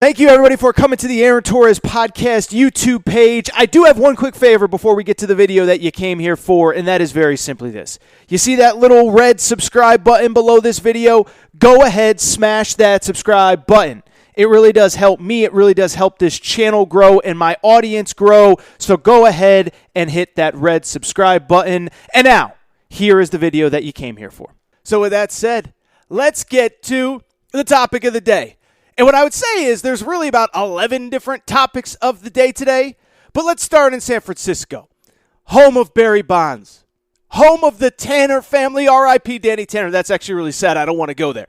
Thank you, everybody, for coming to the Aaron Torres Podcast YouTube page. I do have one quick favor before we get to the video that you came here for, and that is very simply this. You see that little red subscribe button below this video? Go ahead, smash that subscribe button. It really does help me. It really does help this channel grow and my audience grow. So go ahead and hit that red subscribe button. And now, here is the video that you came here for. So with that said, let's get to the topic of the day. And what I would say is there's really about 11 different topics of the day today. But let's start in San Francisco, home of Barry Bonds, home of the Tanner family, R.I.P. Danny Tanner. That's actually really sad. I don't want to go there.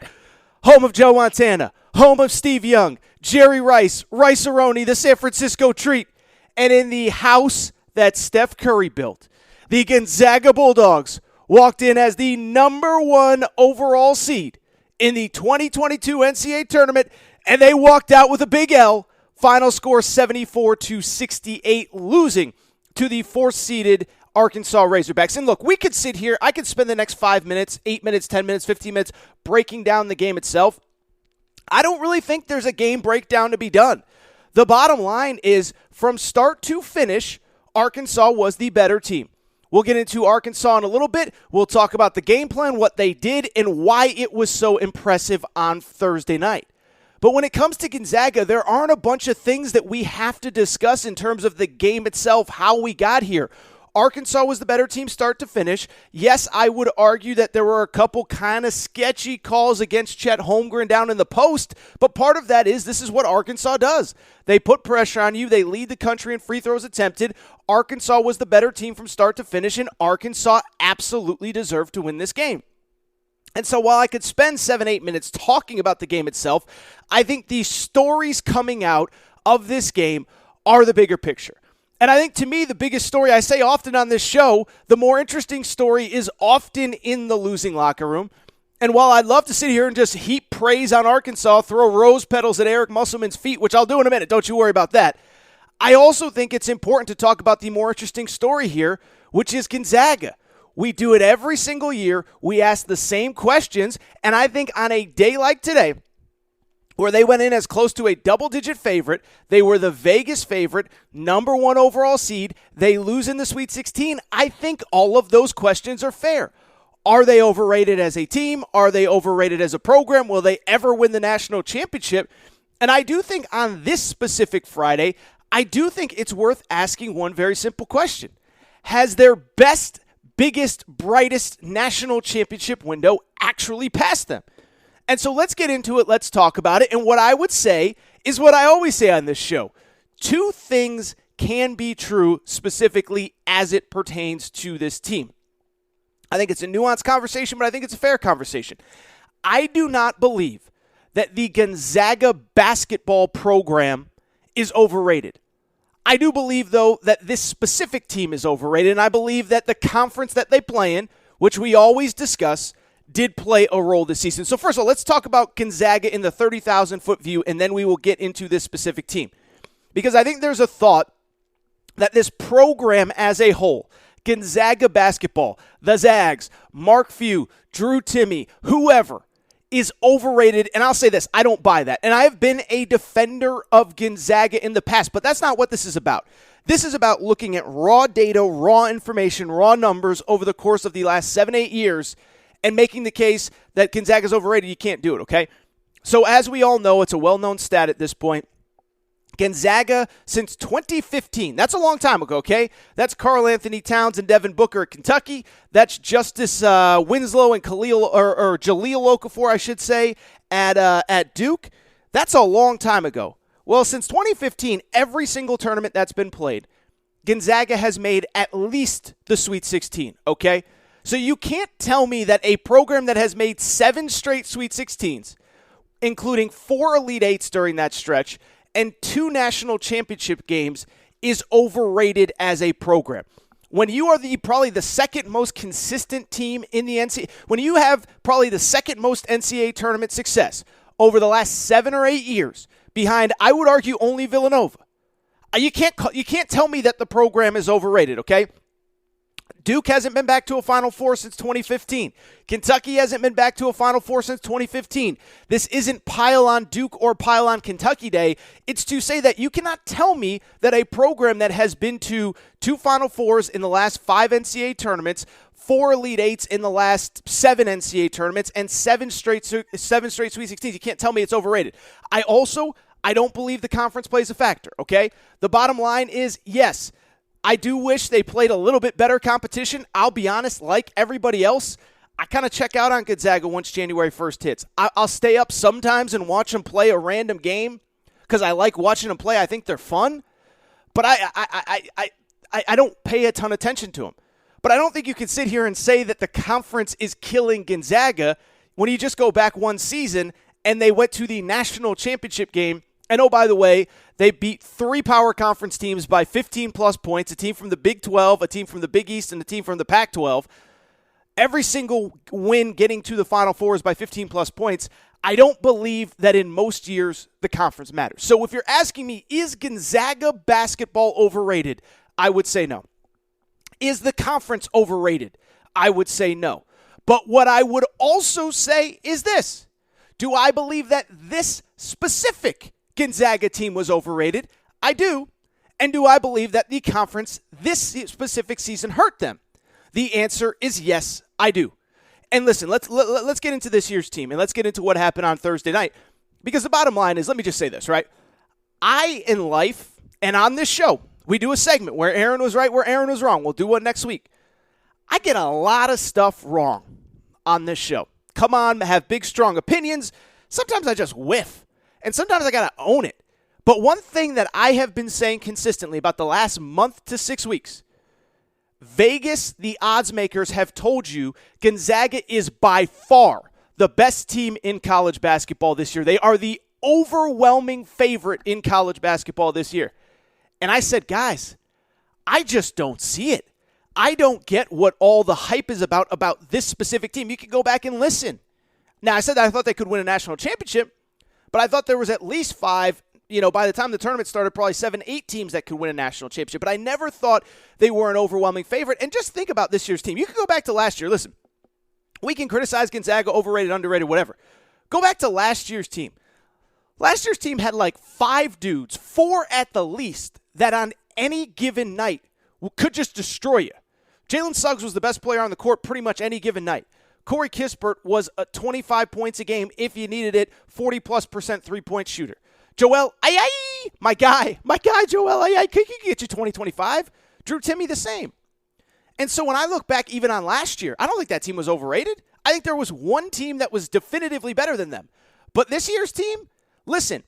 Home of Joe Montana, home of Steve Young, Jerry Rice, Rice-A-Roni, the San Francisco Treat. And in the house that Steph Curry built, the Gonzaga Bulldogs walked in as the #1 overall seed in the 2022 NCAA tournament, and they walked out with a big L. Final score 74-68, losing to the 4th-seeded Arkansas Razorbacks. And look, we could sit here. I could spend the next 5 minutes, 8 minutes, 10 minutes, 15 minutes breaking down the game itself. I don't really think there's a game breakdown to be done. The bottom line is, from start to finish, Arkansas was the better team. We'll get into Arkansas in a little bit. We'll talk about the game plan, what they did, and why it was so impressive on Thursday night. But when it comes to Gonzaga, there aren't a bunch of things that we have to discuss in terms of the game itself, how we got here. Arkansas was the better team start to finish. Yes, I would argue that there were a couple kind of sketchy calls against Chet Holmgren down in the post, but part of that is this is what Arkansas does. They put pressure on you. They lead the country in free throws attempted. Arkansas was the better team from start to finish, and Arkansas absolutely deserved to win this game. And so while I could spend 7-8 minutes talking about the game itself, I think the stories coming out of this game are the bigger picture. And I think, to me, the biggest story, I say often on this show, the more interesting story is often in the losing locker room. And while I'd love to sit here and just heap praise on Arkansas, throw rose petals at Eric Musselman's feet, which I'll do in a minute, don't you worry about that, I also think it's important to talk about the more interesting story here, which is Gonzaga. We do it every single year. We ask the same questions. And I think on a day like today, where they went in as close to a double-digit favorite, they were the Vegas favorite, #1 overall seed, they lose in the Sweet 16, I think all of those questions are fair. Are they overrated as a team? Are they overrated as a program? Will they ever win the national championship? And I do think on this specific Friday, I do think it's worth asking one very simple question. Has their best, biggest, brightest national championship window actually passed them? And so let's get into it. Let's talk about it. And what I would say is what I always say on this show. Two things can be true specifically as it pertains to this team. I think it's a nuanced conversation, but I think it's a fair conversation. I do not believe that the Gonzaga basketball program is overrated. I do believe, though, that this specific team is overrated, and I believe that the conference that they play in, which we always discuss, did play a role this season. So first of all, let's talk about Gonzaga in the 30,000-foot view, and then we will get into this specific team. Because I think there's a thought that this program as a whole, Gonzaga basketball, the Zags, Mark Few, Drew Timme, whoever, is overrated, and I'll say this, I don't buy that. And I have been a defender of Gonzaga in the past, but that's not what this is about. This is about looking at raw data, raw information, raw numbers over the course of the last 7-8 years and making the case that Gonzaga's overrated. You can't do it, okay? So as we all know, it's a well-known stat at this point. Gonzaga since 2015. That's a long time ago, okay? That's Karl Anthony Towns and Devin Booker at Kentucky. That's Justice Winslow and Jaleel Okafor, I should say, at Duke. That's a long time ago. Well, since 2015, every single tournament that's been played, Gonzaga has made at least the Sweet 16, okay? So you can't tell me that a program that has made 7 straight Sweet 16s, including 4 Elite Eights during that stretch, and 2 national championship games, is overrated as a program. When you are probably the second most consistent team in the NCAA, when you have probably the second most NCAA tournament success over the last 7 or 8 years, behind, I would argue, only Villanova, you can't tell me that the program is overrated, okay? Duke hasn't been back to a Final Four since 2015. Kentucky hasn't been back to a Final Four since 2015. This isn't pile on Duke or pile on Kentucky Day. It's to say that you cannot tell me that a program that has been to 2 Final Fours in the last 5 NCAA tournaments, 4 Elite Eights in the last 7 NCAA tournaments, and 7 straight Sweet 16s, you can't tell me it's overrated. I don't believe the conference plays a factor, okay? The bottom line is, yes, I do wish they played a little bit better competition. I'll be honest, like everybody else, I kind of check out on Gonzaga once January 1st hits. I'll stay up sometimes and watch them play a random game because I like watching them play. I think they're fun, but I don't pay a ton of attention to them. But I don't think you can sit here and say that the conference is killing Gonzaga when you just go back one season and they went to the national championship game. And oh, by the way, they beat 3 power conference teams by 15-plus points, a team from the Big 12, a team from the Big East, and a team from the Pac-12. Every single win getting to the Final Four is by 15-plus points. I don't believe that in most years the conference matters. So if you're asking me, is Gonzaga basketball overrated? I would say no. Is the conference overrated? I would say no. But what I would also say is this. Do I believe that this specific Gonzaga team was overrated? I do. And do I believe that the conference this specific season hurt them? The answer is yes, I do. And listen, let's get into this year's team, and let's get into what happened on Thursday night. Because the bottom line is, let me just say this, right? I, in life, and on this show, we do a segment where Aaron was right, where Aaron was wrong. We'll do one next week. I get a lot of stuff wrong on this show. Come on, have big, strong opinions. Sometimes I just whiff. And sometimes I got to own it. But one thing that I have been saying consistently about the last month to 6 weeks, Vegas, the odds makers, have told you Gonzaga is by far the best team in college basketball this year. They are the overwhelming favorite in college basketball this year. And I said, guys, I just don't see it. I don't get what all the hype is about this specific team. You can go back and listen. Now, I said that I thought they could win a national championship, but I thought there was at least 5, by the time the tournament started, probably 7, 8 teams that could win a national championship. But I never thought they were an overwhelming favorite. And just think about this year's team. You can go back to last year. Listen, we can criticize Gonzaga, overrated, underrated, whatever. Go back to last year's team. Last year's team had like 5 dudes, 4 at the least, that on any given night could just destroy you. Jalen Suggs was the best player on the court pretty much any given night. Corey Kispert was 25 points a game if you needed it, 40+% three-point shooter. Joel Ayai, my guy Joel Ayai, could get you 20, 25. Drew Timme the same. And so when I look back even on last year, I don't think that team was overrated. I think there was one team that was definitively better than them. But this year's team, listen,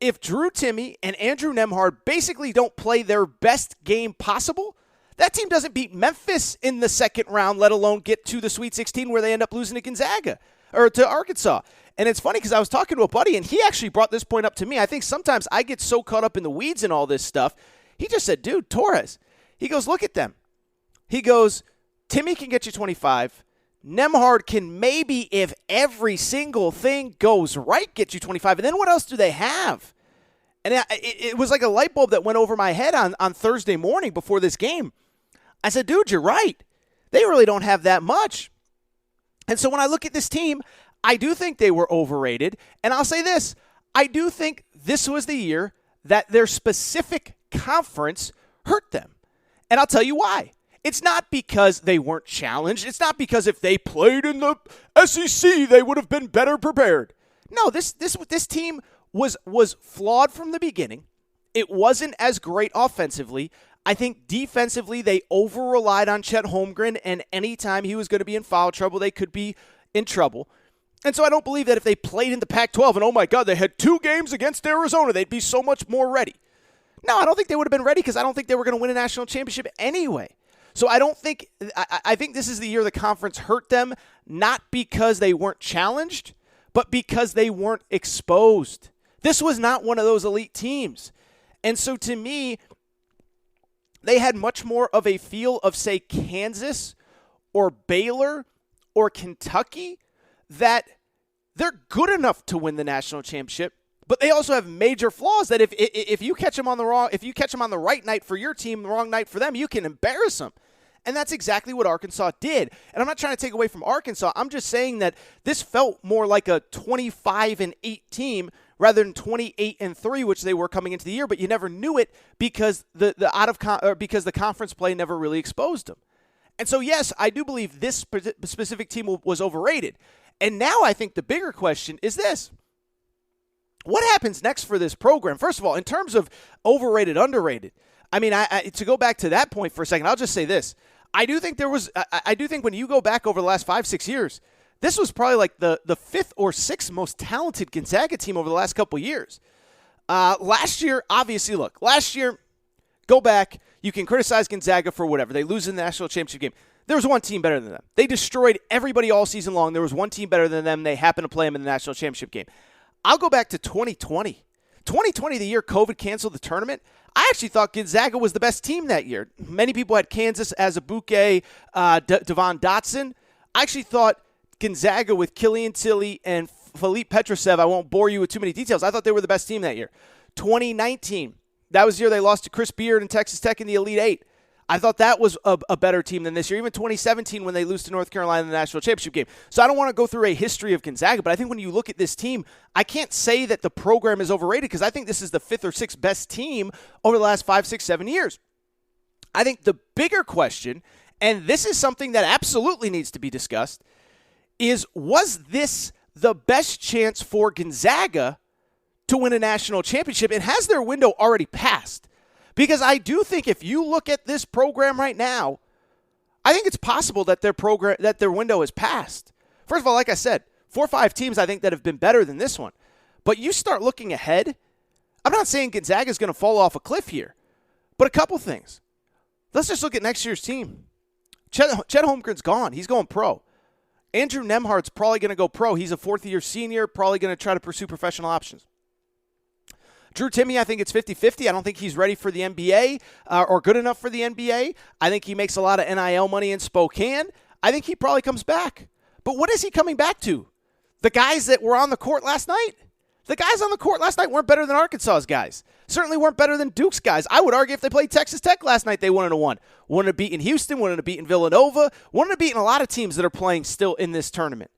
if Drew Timme and Andrew Nembhard basically don't play their best game possible, that team doesn't beat Memphis in the second round, let alone get to the Sweet 16 where they end up losing to Gonzaga or to Arkansas. And it's funny because I was talking to a buddy, and he actually brought this point up to me. I think sometimes I get so caught up in the weeds and all this stuff. He just said, dude, Torres. He goes, look at them. He goes, Timme can get you 25. Nembhard can maybe, if every single thing goes right, get you 25. And then what else do they have? And it was like a light bulb that went over my head on Thursday morning before this game. I said, dude, you're right. They really don't have that much. And so when I look at this team, I do think they were overrated. And I'll say this. I do think this was the year that their specific conference hurt them. And I'll tell you why. It's not because they weren't challenged. It's not because if they played in the SEC, they would have been better prepared. No, this team was flawed from the beginning. It wasn't as great offensively. I think defensively they over-relied on Chet Holmgren, and anytime he was going to be in foul trouble, they could be in trouble. And so I don't believe that if they played in the Pac-12 and, oh my God, they had 2 games against Arizona, they'd be so much more ready. No, I don't think they would have been ready because I don't think they were going to win a national championship anyway. So I think this is the year the conference hurt them, not because they weren't challenged, but because they weren't exposed. This was not one of those elite teams. And so to me, they had much more of a feel of, say, Kansas or Baylor or Kentucky, that they're good enough to win the national championship, but they also have major flaws that if you catch them on the right night for your team, the wrong night for them, you can embarrass them. And that's exactly what Arkansas did. And I'm not trying to take away from Arkansas. I'm just saying that this felt more like a 25-8 team rather than 28-3, which they were coming into the year. But you never knew it because because the conference play never really exposed them. And so, yes, I do believe this specific team was overrated. And now I think the bigger question is this. What happens next for this program? First of all, in terms of overrated, underrated, I mean, to go back to that point for a second, I'll just say this. I do think when you go back over the last 5-6 years, this was probably like the fifth or sixth most talented Gonzaga team over the last couple of years. Last year, obviously, go back. You can criticize Gonzaga for whatever. They lose in the national championship game. There was one team better than them. They destroyed everybody all season long. There was one team better than them. They happened to play them in the national championship game. I'll go back to 2020. 2020, the year COVID canceled the tournament. I actually thought Gonzaga was the best team that year. Many people had Kansas as a bouquet, Devon Dotson. I actually thought Gonzaga with Killian Tilly and Philippe Petrosev, I won't bore you with too many details, I thought they were the best team that year. 2019, that was the year they lost to Chris Beard and Texas Tech in the Elite Eight. I thought that was a better team than this year. Even 2017 when they lose to North Carolina in the national championship game. So I don't want to go through a history of Gonzaga, but I think when you look at this team, I can't say that the program is overrated because I think this is the fifth or sixth best team over the last 5, 6, 7 years. I think the bigger question, and this is something that absolutely needs to be discussed, is was this the best chance for Gonzaga to win a national championship? And has their window already passed? Because I do think if you look at this program right now, I think it's possible that their window is passed. First of all, like I said, 4 or 5 teams I think that have been better than this one. But you start looking ahead, I'm not saying Gonzaga is going to fall off a cliff here, but a couple things. Let's just look at next year's team. Chet Holmgren's gone. He's going pro. Andrew Nembhard's probably going to go pro. He's a fourth-year senior, probably going to try to pursue professional options. Drew Timme, I think it's 50-50. I don't think he's ready for the NBA or good enough for the NBA. I think he makes a lot of NIL money in Spokane. I think he probably comes back. But what is he coming back to? The guys that were on the court last night? The guys on the court last night weren't better than Arkansas's guys. Certainly weren't better than Duke's guys. I would argue if they played Texas Tech last night, they wouldn't have won. Wouldn't have beaten Houston, wouldn't have beaten Villanova, wouldn't have beaten a lot of teams that are playing still in this tournament.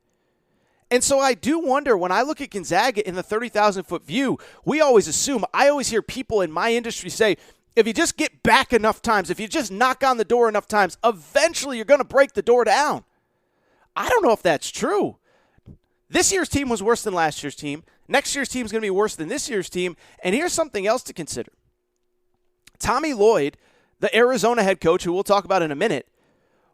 And so I do wonder, when I look at Gonzaga in the 30,000-foot view, I always hear people in my industry say, if you just get back enough times, if you just knock on the door enough times, eventually you're going to break the door down. I don't know if that's true. This year's team was worse than last year's team. Next year's team is going to be worse than this year's team. And here's something else to consider. Tommy Lloyd, the Arizona head coach, who we'll talk about in a minute,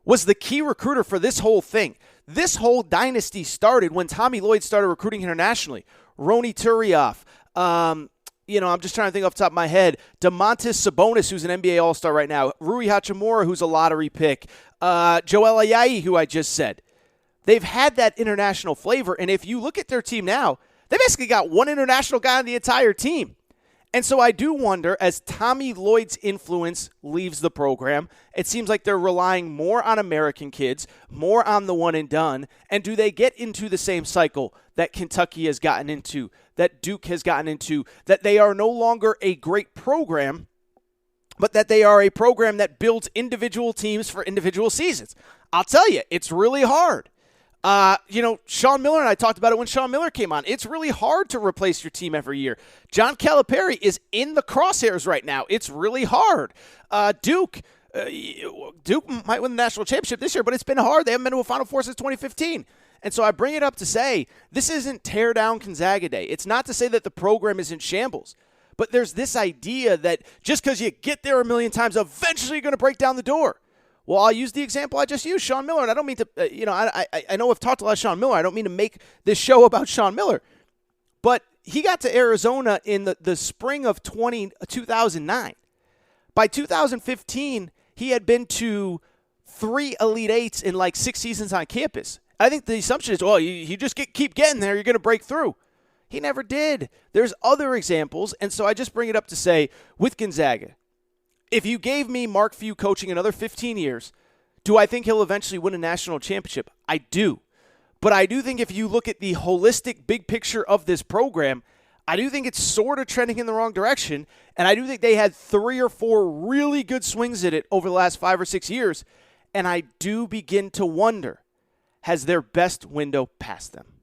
was the key recruiter for this whole thing. This whole dynasty started when Tommy Lloyd started recruiting internationally. Rony Turioff, I'm just trying to think off the top of my head. Domantas Sabonis, who's an NBA All-Star right now. Rui Hachimura, who's a lottery pick. Joel Ayayi, who I just said. They've had that international flavor, and if you look at their team now, they basically got one international guy on the entire team. And so I do wonder, as Tommy Lloyd's influence leaves the program, it seems like they're relying more on American kids, more on the one and done, and do they get into the same cycle that Kentucky has gotten into, that Duke has gotten into, that they are no longer a great program, but that they are a program that builds individual teams for individual seasons? I'll tell you, it's really hard. Sean Miller and I talked about it when Sean Miller came on. It's really hard to replace your team every year. John Calipari is in the crosshairs right now. It's really hard. Duke might win the national championship this year, but it's been hard. They haven't been to a Final Four since 2015. And so I bring it up to say this isn't tear down Gonzaga Day. It's not to say that the program is in shambles. But there's this idea that just because you get there a million times, eventually you're going to break down the door. Well, I'll use the example I just used, Sean Miller, and I don't mean to, I know I've talked a lot of Sean Miller. I don't mean to make this show about Sean Miller, but he got to Arizona in the spring of 2009. By 2015, he had been to 3 Elite Eights in like 6 seasons on campus. I think the assumption is, you just keep getting there, you're going to break through. He never did. There's other examples, and so I just bring it up to say, with Gonzaga, if you gave me Mark Few coaching another 15 years, do I think he'll eventually win a national championship? I do. But I do think if you look at the holistic big picture of this program, I do think it's sort of trending in the wrong direction. And I do think they had 3 or 4 really good swings at it over the last 5 or 6 years. And I do begin to wonder, has their best window passed them?